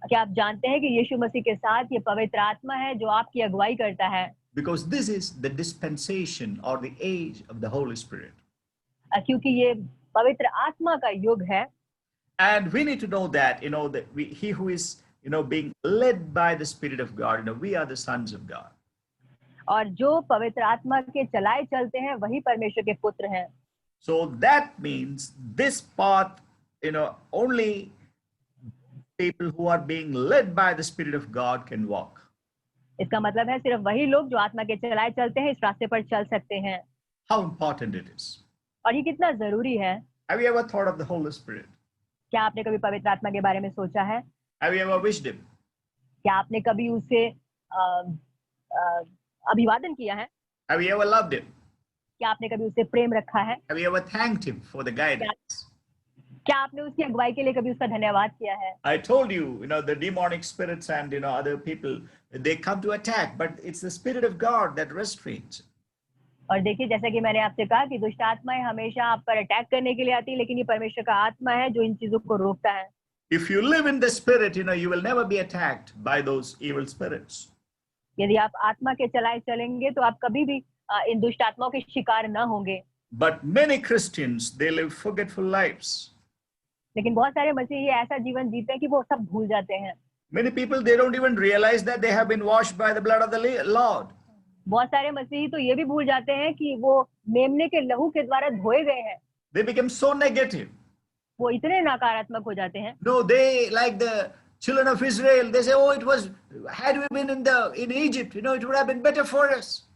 क्या आप जानते हैं कि यीशु मसीह के साथ ये पवित्र आत्मा है जो आपकी अगुवाई करता है? Because this is the dispensation or the age of the Holy Spirit. क्योंकि ये पवित्र आत्मा का युग है। And we need to know that, he who is, being led by the Spirit of God, we are the sons of God. और जो पवित्र आत्मा के चलाए चलते हैं वही परमेश्वर के पुत्र हैं। So that means this path, only people who are being led by the Spirit of God can walk. इसका मतलब है सिर्फ वही लोग जो आत्मा के चलाए चलते हैं इस रास्ते पर चल सकते हैं। How important it is. और ये कितना जरूरी है। Have you ever thought of the Holy Spirit? क्या आपने कभी पवित्र आत्मा के बारे में सोचा है? Have you ever wished him? क्या आपने कभी उसे अभिवादन किया है? Have you ever loved him? क्या आपने कभी उसे प्रेम रखा है? Have you ever thanked him for the guidance? क्या आपने उसकी अगुवाई के लिए कभी उसका धन्यवाद किया है? I told you, the demonic spirits and other people, they come to attack, but it's the Spirit of God that restrains. और देखिए जैसा कि मैंने आपसे कहा कि दुष्ट आत्माएं हमेशा आप पर अटैक करने के लिए आती है, लेकिन ये परमेश्वर का आत्मा है जो इन चीजों को रोकता है। If you live in the Spirit, you will never be attacked by those evil spirits. यदि आप आत्मा के चलाए चलेंगे तो आप कभी भी इन दुष्ट आत्माओं के शिकार न होंगे। But many Christians, they live forgetful lives. लेकिन बहुत सारे मसीही ऐसा जीवन जीते हैं कि वो सब भूल जाते हैं। Many people, they don't even realize that they have been washed by the blood of the Lord. बहुत सारे मसीही तो ये भी भूल जाते हैं कि वो मेमने के लहू के द्वारा धोए गए हैं। They become so negative. वो इतने नकारात्मक हो जाते हैं। No, they, like the children of Israel, they say, had we been in Egypt, it would have been better for us.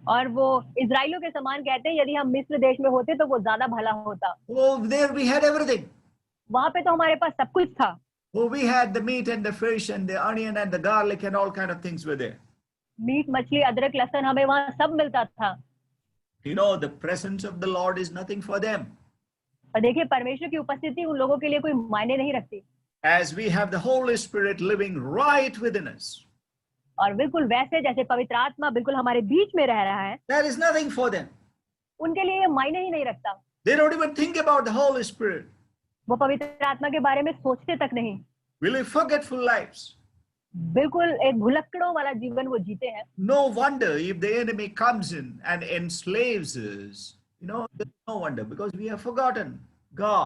और वो इजराइलियों के समान कहते हैं यदि हम मिस्र देश में होते तो वो ज्यादा भला होता। There we had everything. वहां पे तो हमारे पास सब कुछ था। We had the meat and the fish and the onion and the garlic and all kind of things were there. Meat मछली अदरक लहसुन हमें वहां सब मिलता था। The presence of the Lord is nothing for them. और देखिए परमेश्वर की उपस्थिति उन लोगों के लिए कोई मायने नहीं रखती। As we have the Holy Spirit living right within us. और बिल्कुल वैसे जैसे पवित्र आत्मा बिल्कुल हमारे बीच में रह रहा है। That is nothing for them. उनके लिए ये मायने ही नहीं रखता। They don't even think about the Holy Spirit. वो पवित्र आत्मा के बारे में सोचते तक नहीं। We live forgetful lives. बिल्कुल एक भुलक्कड़ों वाला जीवन वो जीते हैं। No wonder if the enemy comes in and enslaves us. There's no wonder because we have forgotten God.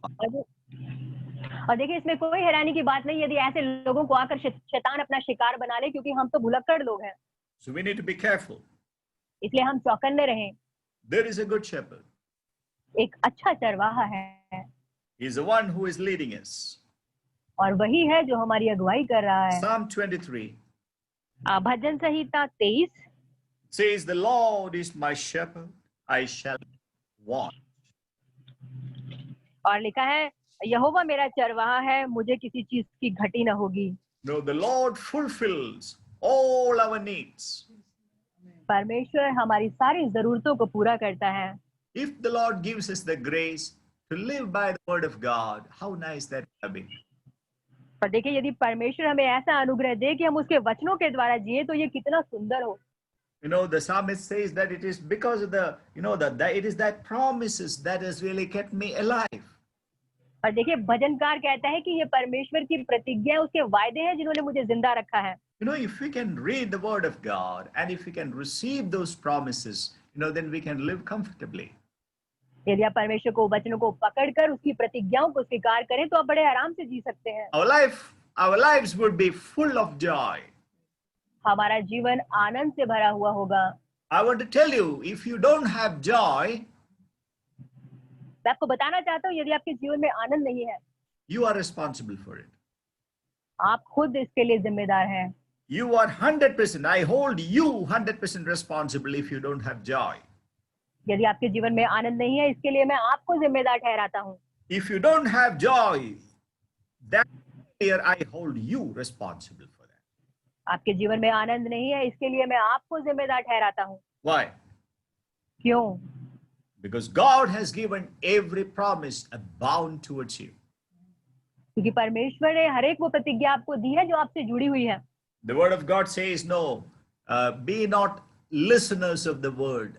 और देखिए इसमें कोई हैरानी की बात नहीं यदि ऐसे लोगों को आकर शैतान अपना शिकार बना ले, क्योंकि हम तो भुलक्कड़ लोग हैं। So we need to be careful. इसलिए हम चौकन्ने रहें। There is a good shepherd. एक अच्छा चरवाहा है। He is the one who is leading us. और वही है जो हमारी अगुवाई कर रहा है। Psalm 23 bhajan Samhita 23 says, "The Lord is my shepherd; I shall not want." और लिखा है, यहोवा मेरा चरवाहा है, मुझे किसी चीज की घटी न होगी। No, the Lord fulfills all our needs. परमेश्वर हमारी सारी जरूरतों को पूरा करता है। If the Lord gives us the grace to live by the word of God, how nice that would be. और देखिए, यदि परमेश्वर हमें ऐसा अनुग्रह दे कि हम उसके वचनों के द्वारा जिए, तो ये कितना सुंदर हो। You know, the psalmist says that it is because of the, it is that promises that has really kept me alive. और देखिए, भजनकार कहता है कि ये परमेश्वर की प्रतिज्ञा, उसके वायदे हैं जिन्होंने मुझे जिंदा रखा है। You know, if we can read the word of God and if we can receive those promises, then we can live comfortably. यदि आप परमेश्वर को वचनों को पकड़कर उसकी प्रतिज्ञाओं को स्वीकार करें, तो आप बड़े आराम से जी सकते हैं। Our lives would be full of joy. हमारा जीवन आनंद से भरा हुआ होगा। I want to tell you, if you don't have joy, मैं आपको बताना चाहता हूँ, यदि आपके जीवन में आनंद नहीं है, you are responsible for it. आप खुद इसके लिए जिम्मेदार हैं। You are 100%, I hold you 100% responsible if you don't have joy. यदि आपके जीवन में आनंद नहीं है, इसके लिए मैं आपको जिम्मेदार ठहराता हूँ। If you don't have joy, that year I hold you responsible for that. आपके जीवन में आनंद नहीं है, इसके लिए मैं आपको जिम्मेदार ठहराता हूँ। Why? क्यों? Because God has given every promise bound towards you. क्योंकि परमेश्वर ने हर एक वो प्रतिज्ञा आपको दी है जो आपसे जुड़ी हुई है। The word of God says, no, be not listeners of the word.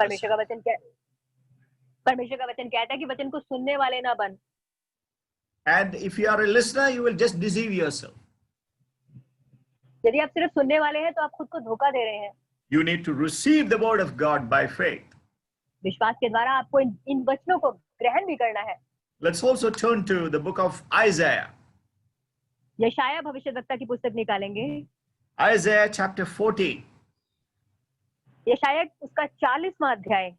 परमेश्वर का वचन कहता है कि वचन को सुनने वाले ना बन। And if you are a listener, you will just deceive yourself. यदि आप सिर्फ सुनने वाले हैं, तो आप खुद को धोखा दे रहे हैं। You need to receive the word of God by faith. विश्वास के द्वारा आपको इन वचनों को ग्रहण भी करना है। Let's also turn to the book of Isaiah. यशायाह भविष्यद्वक्ता की पुस्तक निकालेंगे। Isaiah chapter 40. यशायाह उसका 40वां अध्याय।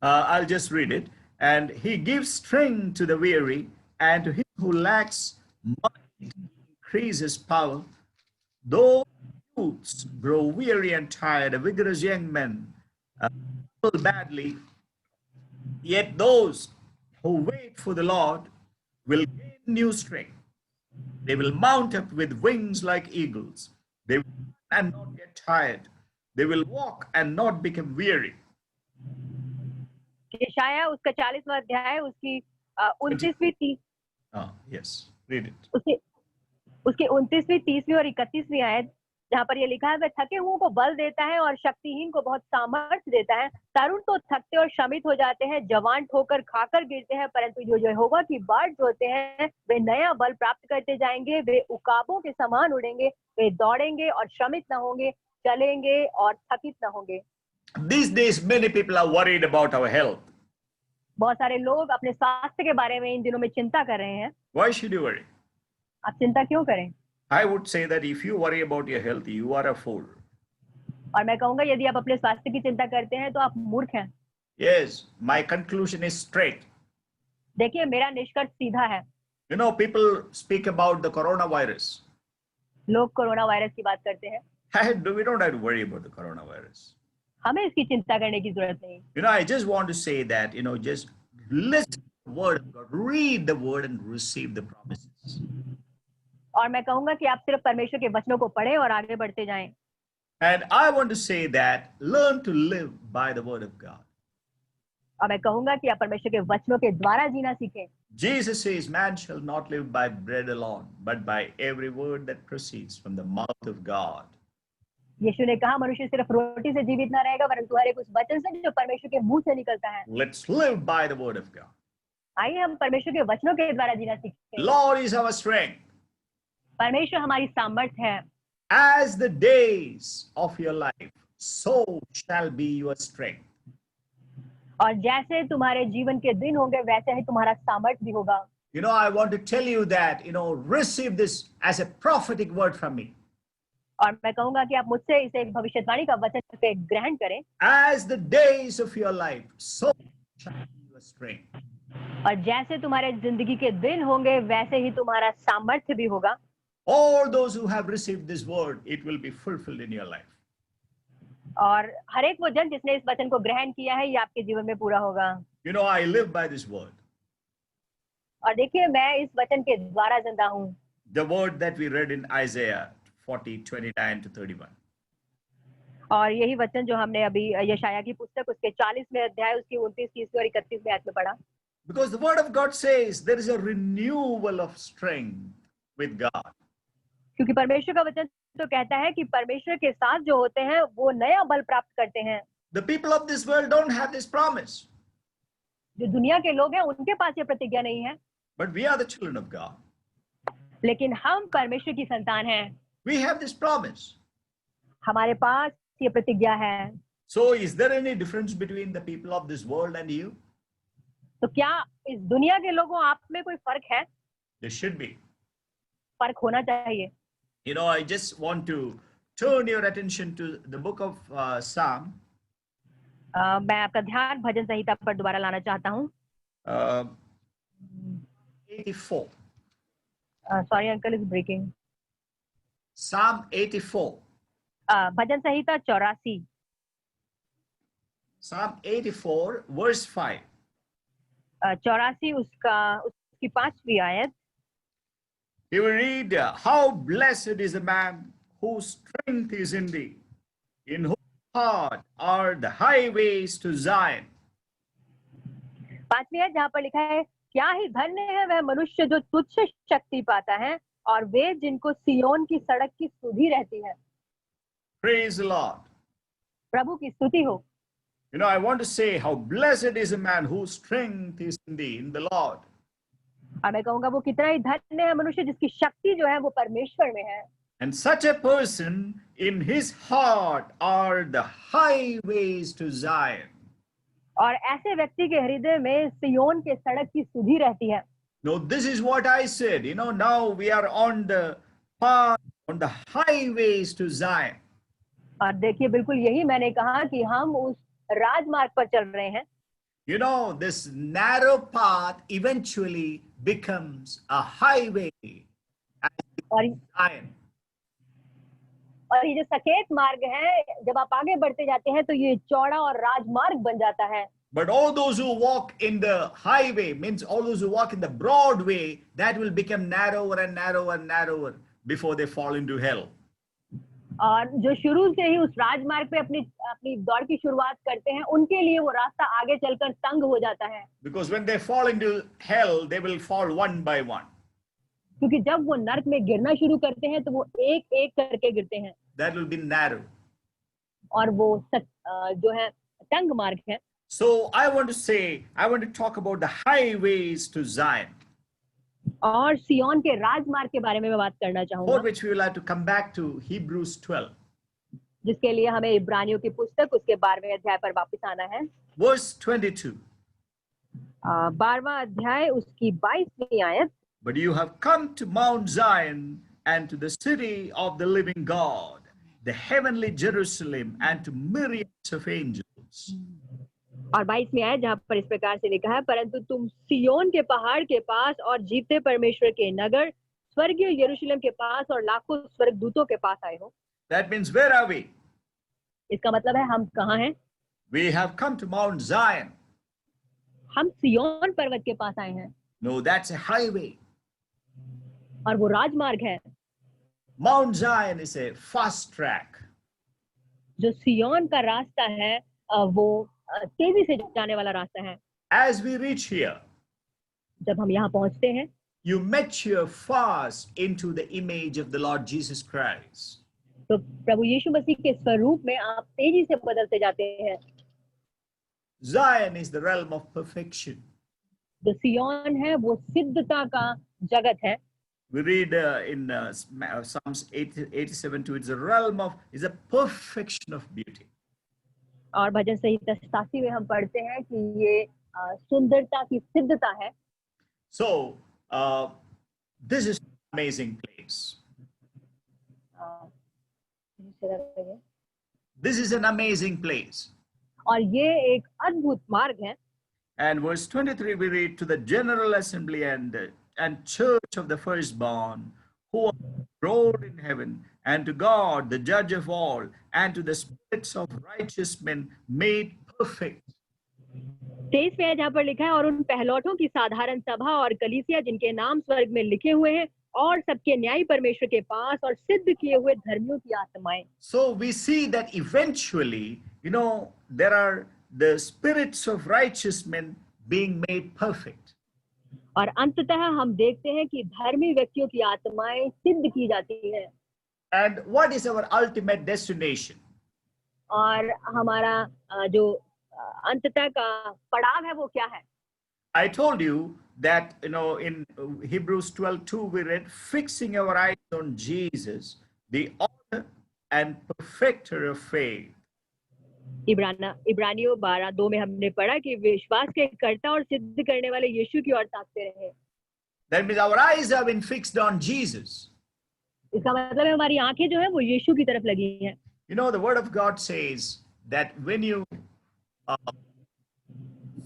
I'll just read it. And he gives strength to the weary, and to him who lacks might increase his power. Though youths grow weary and tired, a vigorous young men fall badly, yet those who wait for the Lord will gain new strength. They will mount up with wings like eagles. They will run and not get tired. They will walk and not become weary. यशायाह उसका 40वां अध्याय, उसकी 29वीं Yes, read it. उसके 29वीं, 30वीं और 31वीं आयत, जहाँ पर ये लिखा है, वह थके हुओं को बल देता है और शक्तिहीन को बहुत सामर्थ्य देता है। तरुण तो थकते और श्रमित हो जाते हैं, जवान ठोकर खाकर गिरते हैं, परंतु जो यहोवा की बाट जोते हैं वे नया बल प्राप्त करते जाएंगे। वे उकाबों के समान उड़ेंगे, वे दौड़ेंगे और श्रमित न होंगे, चलेंगे और थकित न होंगे। These days, many people are worried about our health. बहुत सारे लोग अपने स्वास्थ्य के बारे में इन दिनों में चिंता कर रहे हैं। Why should you worry? आप चिंता क्यों करें? I would say that if you worry about your health, you are a fool. और मैं कहूंगा, यदि आप अपने स्वास्थ्य की चिंता करते हैं, तो आप मूर्ख हैं। Yes, my conclusion is straight. देखिए, मेरा निष्कर्ष सीधा है। You know, people speak about the coronavirus. लोग कोरोना वायरस की बात करते हैं। We don't have to worry about the coronavirus. हमें इसकी चिंता करने की जरूरत नहीं। You know, I just want to say that, just listen to the word of God, read the word and receive the promises. और मैं कहूंगा कि आप सिर्फ परमेश्वर के वचनों को पढ़ें और आगे बढ़ते जाएं। And I want to say that learn to live by the word of God. और मैं कहूंगा कि आप परमेश्वर के वचनों के द्वारा जीना सीखें। Jesus says, man shall not live by bread alone, but by every word that proceeds from the mouth of God. यीशु ने कहा, मनुष्य सिर्फ रोटी से जीवित ना रहेगा, परंतु हर एक उस वचन से जो परमेश्वर के मुंह से निकलता है। Let's live by the word of God. आइए हम परमेश्वर के वचनों के द्वारा जीना सीखें। Lord is our strength. परमेश्वर हमारी सामर्थ्य है। As the days of your life, so shall be your strength. और जैसे तुम्हारे जीवन के दिन होंगे, वैसे ही तुम्हारा सामर्थ्य भी होगा। You know, I want to tell you that, receive this as a prophetic word from me. और मैं कहूंगा कि आप मुझसे इसे एक भविष्यवाणी का वचन पे ग्रहण करें। As the days of your life, so shall be your strength. और जैसे तुम्हारे जिंदगी के दिन होंगे वैसे ही तुम्हारा सामर्थ्य भी होगा। All those who have received this word, it will be fulfilled in your life. और हर एक वो जन जिसने इस वचन को ग्रहण किया है ये आपके जीवन में पूरा होगा। You know, I live by this word. और देखिए मैं इस वचन के द्वारा जिंदा हूँ। The word that we read in Isaiah 40:29 to 31. और यही वचन जो हमने अभी यशाया की पुस्तक उसके 40वें अध्याय उसकी 29, 30 और 31वें आयत में पढ़ा। Because the word of God says there is a renewal of strength with God. क्योंकि परमेश्वर का वचन तो कहता है कि परमेश्वर के साथ जो होते हैं वो नया बल प्राप्त करते हैं। The people of this world don't have this promise. जो दुनिया के लोग हैं उनके पास ये प्रतिज्ञा नहीं है, But we are the children of God. लेकिन हम परमेश्वर की संतान हैं। We have this promise. हमारे पास ये प्रतिज्ञा है। So is there any difference between the people of this world and you? तो क्या इस दुनिया के लोगों आप में कोई फर्क है? There should be. फर्क होना चाहिए। You know, I just want to turn your attention to the book of Psalm. मैं आपका ध्यान भजन संहिता पर दोबारा लाना चाहता हूँ। 84. Sorry uncle is breaking. Psalm 84. भजन संहिता 84। Psalm 84, verse 5. 84 उसकी 5वीं आयत। He will read, how blessed is a man whose strength is in thee, in whose heart are the highways to Zion. 5वीं आयत जहाँ पर लिखा है, क्या ही धन्य है वह मनुष्य जो तुच्छ शक्ति पाता है और वे जिनको सियोन की सड़क की सुधि रहती है। Praise the Lord. प्रभु की स्तुति हो। You know, I want to say how blessed is a man whose strength is in thee, in the Lord. और मैं कहूँगा वो कितना ही धन्य है मनुष्य जिसकी शक्ति जो है वो परमेश्वर में है। And such a person, in his heart are the highways to Zion. और ऐसे व्यक्ति के हृदय में सियोन के सड़क की सुधि रहती है। No, this is what I said. You know, now we are on the path, on the highways to Zion. और देखिए बिल्कुल यही मैंने कहा कि हम उस राजमार्ग पर चल रहे हैं। You know, this narrow path eventually becomes a highway और Zion. और ये जो सकेत मार्ग है जब आप आगे बढ़ते जाते हैं तो ये चौड़ा और राजमार्ग बन जाता है। But all those who walk in the highway, means all those who walk in the broad way, that will become narrower and narrower and narrower before they fall into hell. और जो शुरू से ही उस राजमार्ग पे अपनी अपनी दौड़ की शुरुआत करते हैं उनके लिए वो रास्ता आगे चलकर तंग हो जाता है। Because when they fall into hell, they will fall one by one. क्योंकि जब वो नर्क में गिरना शुरू करते हैं तो वो एक एक करके गिरते हैं। That will be narrow. और वो जो है तंग मार्ग है। So I want to talk about the highways to Zion. और सियोन के राजमार्ग के बारे में मैं बात करना For चाहूंगा, which we will have to come back to Hebrews 12. जिसके लिए हमें इब्रानियों की पुस्तक उसके 12वें अध्याय पर वापस आना है। Verse 22. 12वां अध्याय उसकी 22वीं आयत। But you have come to Mount Zion and to the city of the living God, the heavenly Jerusalem, and to myriads of angels. और 22वीं आयत जहाँ पर इस प्रकार से लिखा है, परंतु तुम सियोन के पहाड़ के पास और जीवते परमेश्वर के नगर स्वर्गीय यरूशलेम के पास और लाखों स्वर्गदूतों के पास आए हो। That means, where are we? इसका मतलब है हम कहाँ हैं? We have come to Mount Zion. हम सियोन पर्वत के पास आए हैं। No, that's a highway. और वो राजमार्ग है। Mount Zion is a fast track. जो सियोन का रास्ता है वो तेजी से जाने वाला रास्ता है। As we reach here, जब हम यहाँ पहुंचते हैं, you mature fast into the image of the Lord Jesus Christ. तो प्रभु यीशु मसीह के स्वरूप में आप तेजी से बदलते जाते हैं। Zion is the realm of perfection. जो सियोन है वो सिद्धता का जगत है। We read in Psalms 87:2, it's a perfection of beauty. और भजन संहिता 87 में हम पढ़ते हैं कि ये सुंदरता की सिद्धता है। So this is an amazing place. This is an amazing place. और ये एक अद्भुत मार्ग है। And verse 23 we read, to the general assembly and church of the firstborn who are enrolled in heaven, and to God the judge of all, and to the spirits of righteous men made perfect. 23 में जहाँ पर लिखा है, और उन पहलौठों की साधारण सभा और कलीसिया जिनके नाम स्वर्ग में लिखे हुए हैं, और सबके न्यायी परमेश्वर के पास, और सिद्ध किए हुए धर्मियों की आत्माएं. So we see that eventually, there are the spirits of righteous men being made perfect. और अंततः हम देखते हैं कि धर्मी व्यक्तियों की आत्माएं सिद्ध की जाती है. And what is our ultimate destination? और हमारा जो अंततः का पड़ाव है वो क्या है? I told you that in Hebrews 12:2 we read, fixing our eyes on Jesus, the author and perfecter of faith. इब्रानियों 12:2 में हमने पढ़ा कि विश्वास के कर्ता और सिद्ध करने वाले यीशु की ओर ताकते रहे. That means our eyes have been fixed on Jesus. इसका मतलब है हमारी आंखें जो है वो यीशु की तरफ लगी हैं. The word of God says that when you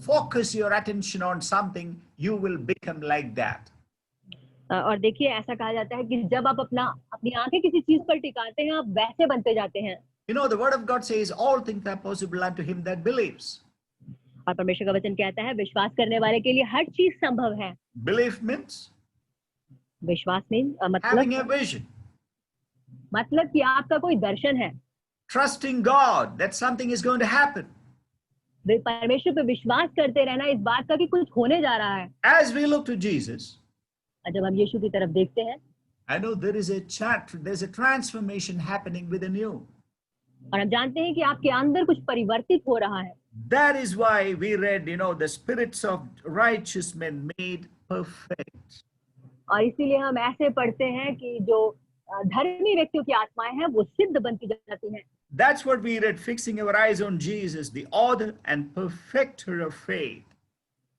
focus your attention on something, you will become like that. और देखिए ऐसा कहा जाता है कि जब आप अपनी आंखें किसी चीज पर टिकाते हैं, आप वैसे बनते जाते हैं. The word of God says all things are possible unto him that believes. और परमेश्वर का वचन कहता है विश्वास करने वाले के लिए हर चीज संभव है. Belief means विश्वास में having a vision. मतलब कि आपका कोई दर्शन है. Trusting God that something is going to happen. परमेश्वर पे विश्वास करते रहना इस बात का कि कुछ होने जा रहा है. As we look to Jesus, जब हम यीशु की तरफ देखते हैं, I know there's a transformation happening within you. और हम जानते हैं कि आपके अंदर कुछ परिवर्तित हो रहा है. That is why we read, the spirits of righteous men made perfect. और इसीलिए हम ऐसे पढ़ते हैं कि जो धर्मी व्यक्तियों की आत्माएं हैं वो सिद्ध बनती जाती हैं. That's what we read, fixing our eyes on Jesus, the author and perfecter of faith.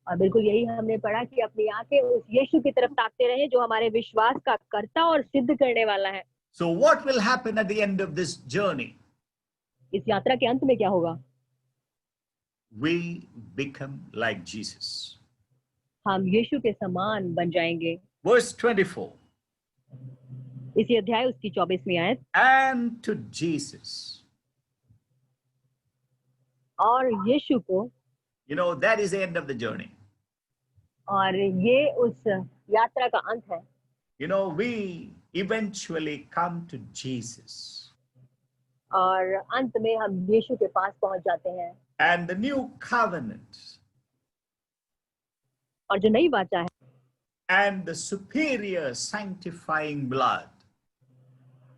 और बिल्कुल यही हमने पढ़ा कि अपनी आंखें उस यीशु की तरफ ताकते रहें जो हमारे विश्वास का कर्ता और सिद्ध करने वाला है. So what will happen at the end of this journey? इस यात्रा के अंत में क्या होगा? We become like Jesus. हम यीशु के समान बन जाएंगे. Verse 24. इसी अध्याय उसकी 24वीं आयत. And to Jesus. और यीशु को, that is the end of the journey. और ये उस यात्रा का अंत है. We eventually come to Jesus. और अंत में हम यीशु के पास पहुंच जाते हैं. And the new covenant. और जो नई वाचा है. And the superior sanctifying blood.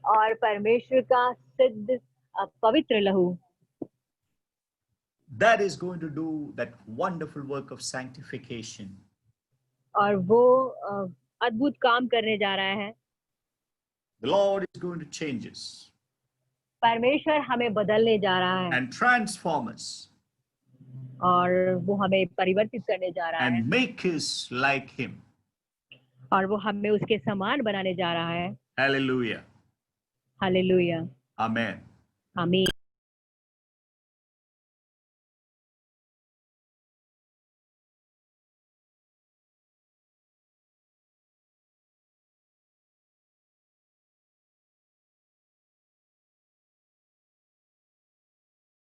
और परमेश्वर का सिद्ध पवित्र लहू. That is going to do that wonderful work of sanctification. और वो अद्भुत काम करने जा रहा है. The Lord is going to change us. परमेश्वर हमें बदलने जा रहा है. And transform us. और वो हमें परिवर्तित करने जा रहा है. And make us like him. और वो हमें उसके समान बनाने जा रहा है. Hallelujah. हालेलुया. Amen. आमीन.